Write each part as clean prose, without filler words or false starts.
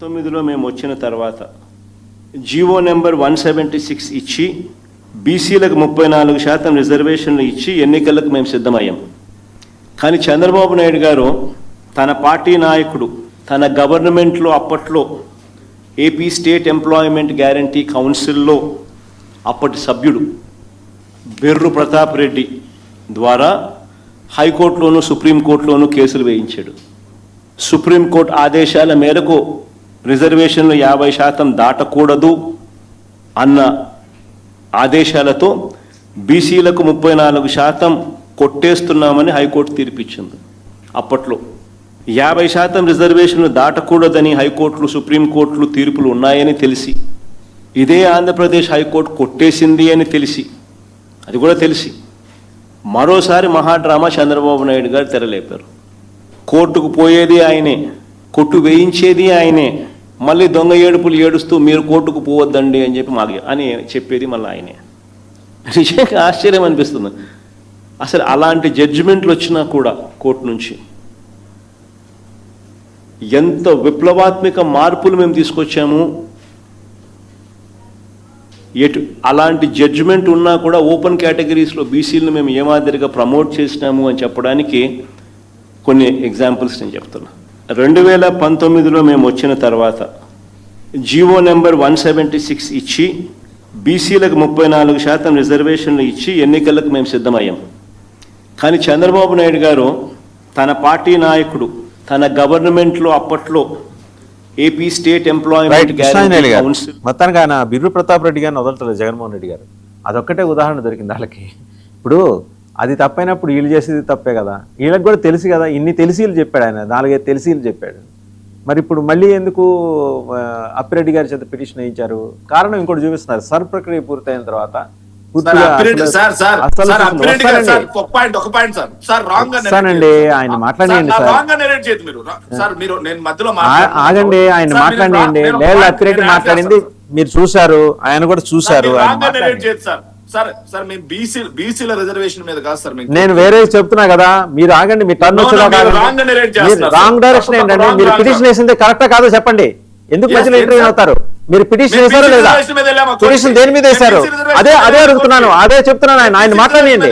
2019లో మేము వచ్చిన తర్వాత జీవో నెంబర్ 176 ఇచ్చి బీసీలకు 34% రిజర్వేషన్లు ఇచ్చి ఎన్నికలకు మేము సిద్ధమయ్యాం. కానీ చంద్రబాబు నాయుడు గారు తన పార్టీ నాయకుడు తన గవర్నమెంట్లో అప్పట్లో ఏపీ స్టేట్ ఎంప్లాయ్మెంట్ గ్యారంటీ కౌన్సిల్లో అప్పటి సభ్యుడు బెర్రు ప్రతాప్ రెడ్డి ద్వారా హైకోర్టులోనూ సుప్రీంకోర్టులోనూ కేసులు వేయించాడు. సుప్రీంకోర్టు ఆదేశాల మేరకు రిజర్వేషన్లు 50% దాటకూడదు అన్న ఆదేశాలతో బీసీలకు 34% కొట్టేస్తున్నామని హైకోర్టు తీర్పిచ్చింది. అప్పట్లో 50% రిజర్వేషన్లు దాటకూడదని హైకోర్టులు సుప్రీంకోర్టులు తీర్పులు ఉన్నాయని తెలిసి, ఇదే ఆంధ్రప్రదేశ్ హైకోర్టు కొట్టేసింది అని తెలిసి, అది కూడా తెలిసి మరోసారి మహాడ్రామా చంద్రబాబు నాయుడు గారు తెరలేపారు. కోర్టుకు పోయేది ఆయనే, కొట్టు వేయించేది ఆయనే, మళ్ళీ దొంగ ఏడుపులు ఏడుస్తూ మీరు కోర్టుకు పోవద్దండి అని చెప్పి అని చెప్పేది మళ్ళీ ఆయనే. నిజంగా ఆశ్చర్యం అనిపిస్తుంది. అసలు అలాంటి జడ్జిమెంట్లు వచ్చినా కూడా కోర్టు నుంచి ఎంత విప్లవాత్మక మార్పులు మేము తీసుకొచ్చాము. అలాంటి జడ్జిమెంట్ ఉన్నా కూడా ఓపెన్ కేటగిరీస్లో బీసీలను మేము ఏ మాదిరిగా ప్రమోట్ చేసినాము అని చెప్పడానికి కొన్ని ఎగ్జాంపుల్స్ నేను చెప్తున్నా. 2019లో మేము వచ్చిన తర్వాత జీవో నెంబర్ 176 ఇచ్చి బీసీలకు 34% రిజర్వేషన్లు ఇచ్చి ఎన్నికలకు మేము సిద్ధమయ్యాం. కానీ చంద్రబాబు నాయుడు గారు తన పార్టీ నాయకుడు తన గవర్నమెంట్లో అప్పట్లో AP state employment guarantee council మొత్తానికి ఆయన బిర్రు ప్రతాప్ రెడ్డి గారిని వదలట్లేదు జగన్మోహన్ రెడ్డి గారు. అదొక్కటే ఉదాహరణ దొరికింది వాళ్ళకి. ఇప్పుడు అది తప్పైనప్పుడు వీళ్ళు చేసేది తప్పే కదా, వీళ్ళకి కూడా తెలుసు కదా. ఇన్ని తెలిసీలు చెప్పాడు ఆయన, 4-5 తెలిసీలు చెప్పాడు. మరి ఇప్పుడు మళ్ళీ ఎందుకు అప్పిరెడ్డి గారి చేత పిటిషన్ వేయించారు? కారణం ఇంకోటి చూపిస్తున్నారు. సర్ ప్రక్రియ పూర్తయిన తర్వాత ఆయన మాట్లాడండి ఆగండి, ఆయన మాట్లాడండి. లేదు, అప్పిరెడ్డి మాట్లాడింది మీరు చూశారు, ఆయన కూడా చూశారు. నేను వేరే చెప్తున్నా కదా, మీరు ఆగండి. మీ టర్న్ వచ్చేదాకా రాంగ్ డైరెక్షన్ ఏంటంటే మీరు పిటిషన్ వేసింది కరెక్టా కాదో చెప్పండి. ఎందుకు మధ్యలో ఇంటర్వ్యూ అవుతారు? మీరు పిటిషన్ వేశారో లేదా? పిటిషన్ దేని మీద వేశారు? అదే అడుగుతున్నాను, అదే చెప్తున్నాను. ఆయన మాట్లాడండి.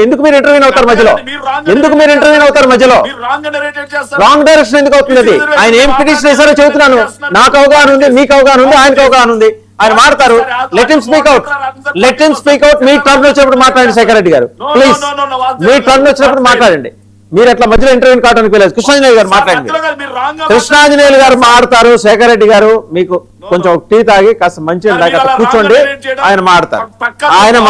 ఎందుకు మీరు ఇంటర్వ్యూ అవుతారు మధ్యలో? రాంగ్ డైరెక్షన్ ఎందుకు అవుతుంది? ఆయన ఏం పిటిషన్ వేశారో చెబుతున్నాను. నాకు అవగాహన ఉంది, మీకు అవగాహన ఉంది, ఆయనకు అవగాహన ఉంది. ఆయన మాట్లాడతారు. Let him speak out. మీ టర్న్ వచ్చినప్పుడు మాట్లాడండి శేఖర్ రెడ్డి గారు, ప్లీజ్. మీ టర్న్ వచ్చినప్పుడు మాట్లాడండి. మీరు ఎట్లా మధ్యలో ఇంటర్వ్యూ కావడానికి వెళ్ళలేదు. కృష్ణాంజనేయులు గారు మాట్లాడండి. కృష్ణాంజనేయులు గారు మాట్లాడతారు. శేఖర్ రెడ్డి గారు మీకు కొంచెం టీ తాగి కాస్త మంచి కూర్చోండి. ఆయన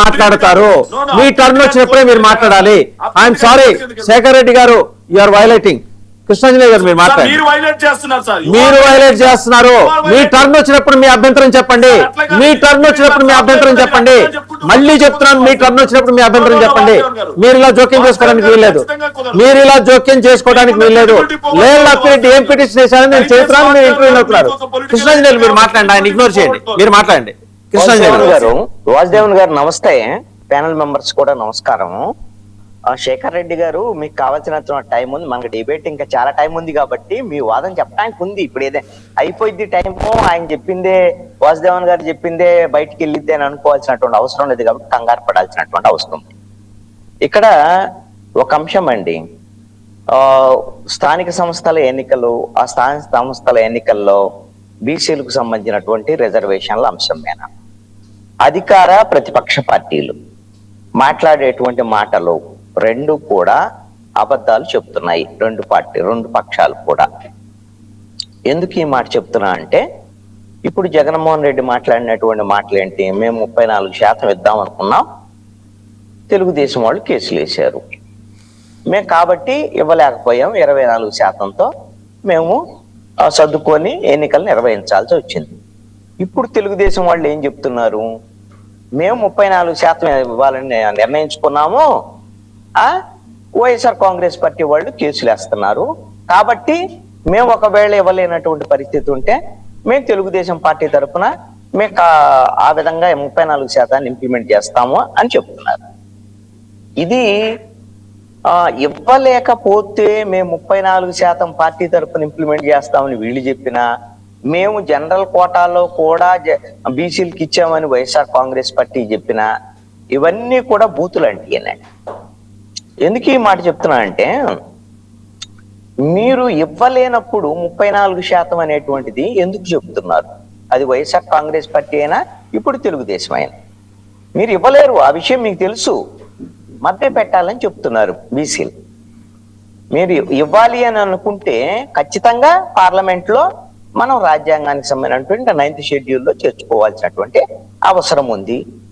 మాట్లాడతారు. మీ టర్న్ వచ్చినప్పుడే మీరు మాట్లాడాలి. ఐఎమ్ సారీ శేఖర్ రెడ్డి గారు, యు ఆర్ వైలేటింగ్. కృష్ణాంజనేయులు గారు మీరు మాట్లాడండి. మీరు వైలేట్ చేస్తున్నారు. మీ టర్న్ వచ్చినప్పుడు మీ అభ్యంతరం చెప్పండి. మళ్ళీ చెప్తున్నాను, మీ టర్న్ వచ్చినప్పుడు మీ అభ్యంతరం చెప్పండి. మీరు ఇలా జోక్యం చేసుకోవడానికి వీల్లేదు. లేదు అప్పిరెడ్డి ఏం పిటిషన్ వేశారని నేను చేస్తున్నాను, మీరు ఇంటర్వ్యూ అవుతున్నారు. కృష్ణాంజనేయులు మీరు మాట్లాడండి, ఆయన ఇగ్నోర్ చేయండి. మీరు మాట్లాడండి. కృష్ణాంజనేయులు గారు, వాసుదేవన్ గారు నమస్తే. ప్యానల్ మెంబర్స్ కూడా నమస్కారం. శేఖర్ రెడ్డి గారు, మీకు కావాల్సిన టైం ఉంది. మనకి డిబేట్ ఇంకా చాలా టైం ఉంది కాబట్టి మీ వాదన చెప్పడానికి ఉంది. ఇప్పుడు ఏదే అయిపోయింది టైము. ఆయన చెప్పిందే, వాసుదేవన్ గారు చెప్పిందే బయటికి వెళ్ళిద్ది అని అనుకోవాల్సినటువంటి అవసరం లేదు కాబట్టి కంగారు పడాల్సినటువంటి అవసరం. ఇక్కడ ఒక అంశం అండి, స్థానిక సంస్థల ఎన్నికలు. ఆ స్థానిక సంస్థల ఎన్నికల్లో బీసీలకు సంబంధించినటువంటి రిజర్వేషన్ల అంశం మీద అధికార ప్రతిపక్ష పార్టీలు మాట్లాడేటువంటి మాటలు రెండు కూడా అబద్ధాలు చెప్తున్నాయి. రెండు పక్షాలు కూడా. ఎందుకు ఈ మాట చెప్తున్నా అంటే, ఇప్పుడు జగన్మోహన్ రెడ్డి మాట్లాడినటువంటి మాటలు ఏంటి? మేము 34% ఇద్దాం అనుకున్నాం, తెలుగుదేశం వాళ్ళు కేసులు వేశారు. మేము కాబట్టి ఇవ్వలేకపోయాం, 24%తో మేము సర్దుకొని ఎన్నికలు నిర్వహించాల్సి వచ్చింది. ఇప్పుడు తెలుగుదేశం వాళ్ళు ఏం చెప్తున్నారు? మేము 34% ఇవ్వాలని నిర్ణయించుకున్నాము, వైఎస్ఆర్ కాంగ్రెస్ పార్టీ వాళ్ళు కేసులు వేస్తున్నారు కాబట్టి మేము ఒకవేళ ఇవ్వలేనటువంటి పరిస్థితి ఉంటే మేము తెలుగుదేశం పార్టీ తరఫున మేము ఆ విధంగా 34% ఇంప్లిమెంట్ చేస్తాము అని చెప్తున్నారు. ఇది ఇవ్వలేకపోతే మేము 34% పార్టీ తరఫున ఇంప్లిమెంట్ చేస్తామని వీళ్ళు చెప్పినా, మేము జనరల్ కోటాలో కూడా బీసీలకు ఇచ్చామని వైఎస్ఆర్ కాంగ్రెస్ పార్టీ చెప్పినా, ఇవన్నీ కూడా బూతులు అంటే ఎందుకు ఈ మాట చెప్తున్నా అంటే, మీరు ఇవ్వలేనప్పుడు 34% అనేటువంటిది ఎందుకు చెబుతున్నారు? అది వైఎస్ఆర్ కాంగ్రెస్ పార్టీ అయినా ఇప్పుడు తెలుగుదేశం అయినా మీరు ఇవ్వలేరు, ఆ విషయం మీకు తెలుసు. మభ్య పెట్టాలని చెప్తున్నారు బీసీలు. మీరు ఇవ్వాలి అని అనుకుంటే ఖచ్చితంగా పార్లమెంట్ లో మనం రాజ్యాంగానికి సంబంధించినటువంటి 9th షెడ్యూల్లో చేర్చుకోవాల్సినటువంటి అవసరం ఉంది.